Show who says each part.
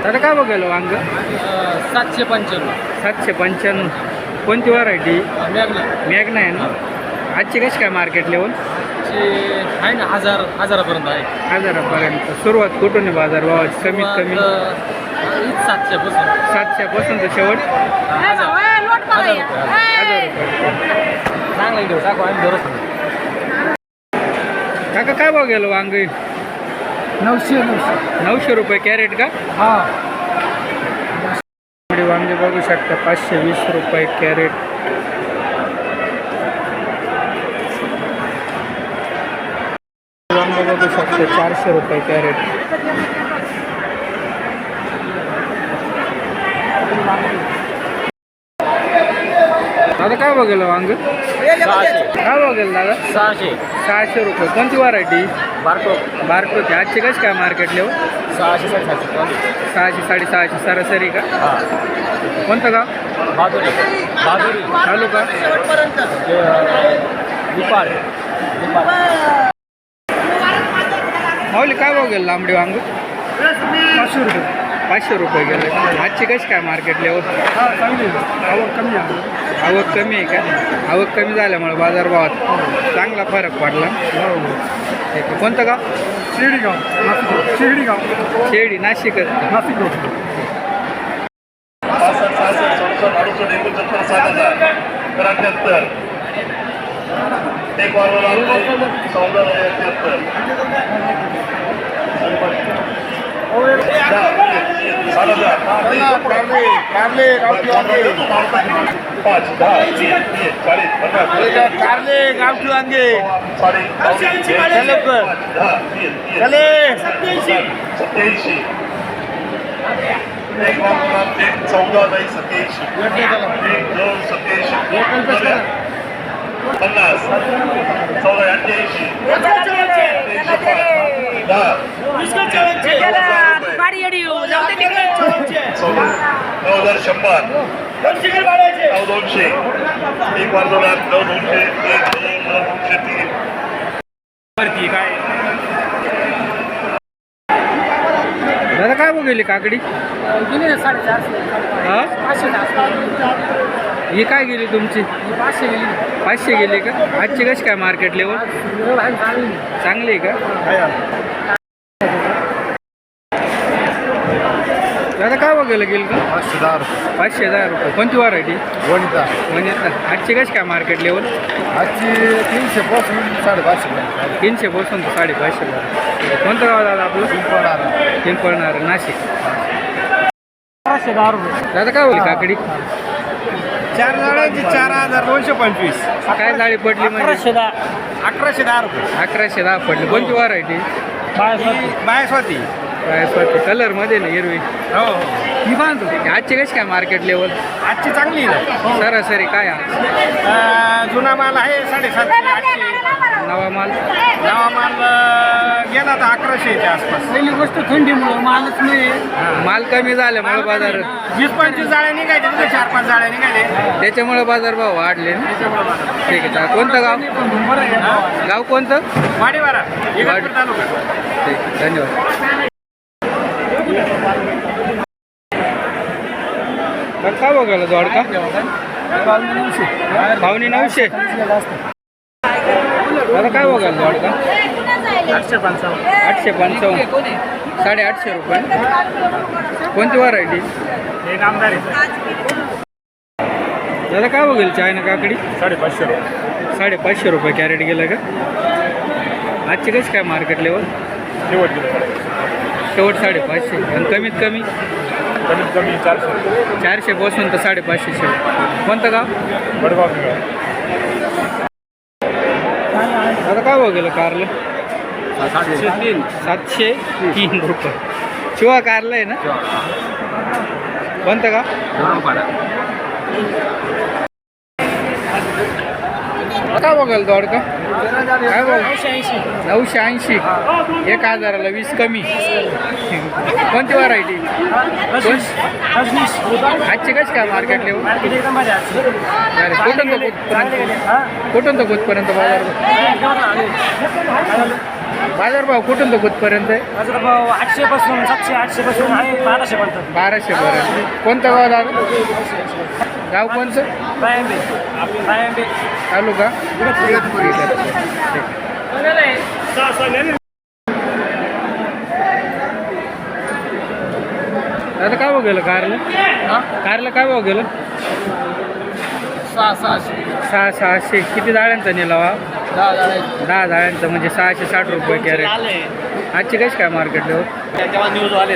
Speaker 1: दादा काय बघायला वांग?
Speaker 2: 795.
Speaker 1: 795. कोणती व्हरायटी?
Speaker 2: मॅग्ना.
Speaker 1: मॅग्ना आहे ना. आजची कशी काय मार्केट लेवल?
Speaker 2: आहे ना, हजारापर्यंत आहे.
Speaker 1: हजारापर्यंत सुरुवात कुठून आहे बाजार भावाची? कमीत कमी
Speaker 2: 700
Speaker 1: पासून तर शेवट 1000 रुपये.
Speaker 2: चांगला घेऊ टाकू आम्ही बरोबर.
Speaker 1: काका काय बघायला वांग? 900 रुपये कॅरेट का?
Speaker 2: हां.
Speaker 1: वांगे बघू शकता 520 रुपये कॅरेट. वांगे बघू शकता 400 रुपये कॅरेट. दादा काय बघायला वांग?
Speaker 2: 600.
Speaker 1: काय बघायला दादा? 600 रुपये. कोणती व्हरायटी? बारकोची. आजची कशी काय मार्केट लेवल?
Speaker 2: 600
Speaker 1: 600-650 सरासरी का?
Speaker 2: हां.
Speaker 1: कोणतं गाव?
Speaker 2: बहादुरी
Speaker 1: तालुका?
Speaker 2: दुपार.
Speaker 1: माऊली काय बघायला लांबडी वांग?
Speaker 2: 500 रुपये.
Speaker 1: 500 रुपये गेले. आजची कशी काय मार्केट लेवल?
Speaker 2: हां, चांगली आवक कमी आहे.
Speaker 1: आवक कमी आहे का? आवक कमी झाल्यामुळे बाजारभावात चांगला फरक पडला. ठीक आहे. कोणतं गाव?
Speaker 2: शिर्डी गाव.
Speaker 1: शेडी नाशिक.
Speaker 2: नाशिक रोड.
Speaker 1: 200 काय दादा काय बघितली काकडी?
Speaker 2: गेली 450.
Speaker 1: हा
Speaker 2: 500.
Speaker 1: ही काय गेली तुमची?
Speaker 2: 500 गेली.
Speaker 1: 500 गेली का? आजची कशी काय मार्केट लेवल? चांगली आहे का? दादा काय बघायला गेलं का? 510 रुपये. कोणती व्हरायटी?
Speaker 2: वनिता.
Speaker 1: म्हणजे आजची कशी काय मार्केट लेवल?
Speaker 2: आजची 300 पासून 550.
Speaker 1: 300 पासून तर 550. कोणतं गाव दादा आपलं? पिंपळणार नाशिक.
Speaker 2: 410 रुपये.
Speaker 1: दादा काय बोलली काकडी?
Speaker 2: 4 जाळ्यांची 4225.
Speaker 1: काय जाळी पडली म्हणजे?
Speaker 2: 1110 रुपये.
Speaker 1: 1110 पडली. कोणती व्हरायटी?
Speaker 2: बायस्वाती.
Speaker 1: कलर मध्ये ना हिरवी.
Speaker 2: हो.
Speaker 1: मी बांधतो. आजची कशी काय मार्केट लेवल?
Speaker 2: आजची चांगली आहे.
Speaker 1: सरासरी काय आहे?
Speaker 2: जुना माल आहे 750-800.
Speaker 1: नवा माल?
Speaker 2: नवा माल गेला तर 1100च्या आसपास. पहिली गोष्ट थंडीमुळे मालच नाही.
Speaker 1: माल कमी झाल्यामुळे बाजार
Speaker 2: 20-25 जाळ्या निघायचे, तिथे 4-5 जाळ्या निघाले,
Speaker 1: त्याच्यामुळे बाजारभाव वाढले ना. ठीक आहे. कोणतं गाव? गाव कोणतं?
Speaker 2: वाडीवारा, इगतपूर तालुका.
Speaker 1: ठीक आहे. धन्यवाद. काय बघायला जोडका? पावणे 900. दादा काय बघायला जोडका? 855. 850 रुपये. कोणती व्हरायटी? दादा काय बघेल चायना काकडी? 550 रुपये कॅरेट गेलं का? आजची कशी काय मार्केट लेवल? शेवट 550 आणि कमीत कमी 400 पासून तर 550 शेवट. कोणतं गाव? आता काय बघेल कारलं? 703 रुपये. शिवा कारलं आहे ना? कोणतं गाव? काय बघाल दोडका? काय बघ? 980. 1000ला 20 कमी. कोणती व्हरायटी? आजची कशी काय मार्केट लेवल? कुठून तर कुठपर्यंत बाजार? बाजारभाव कुठून तर कुठपर्यंत आहे?
Speaker 2: बाजारभाव 800 पासून 700 800 पासून आहे 1200 पर्यंत.
Speaker 1: 1200 पर्यंत. कोणतं गाव दादा? गाव कोणतं?
Speaker 2: बायंबे
Speaker 1: तालुका? दादा काय भाव गेलं कारला? कारला काय भाव गेलं? 600. किती जाळ्यांचा निलावा? 10 जाळ्यांचा म्हणजे 660 रुपये कॅरेट. आजची कशी काय मार्केट लेवल?
Speaker 2: न्यूज आले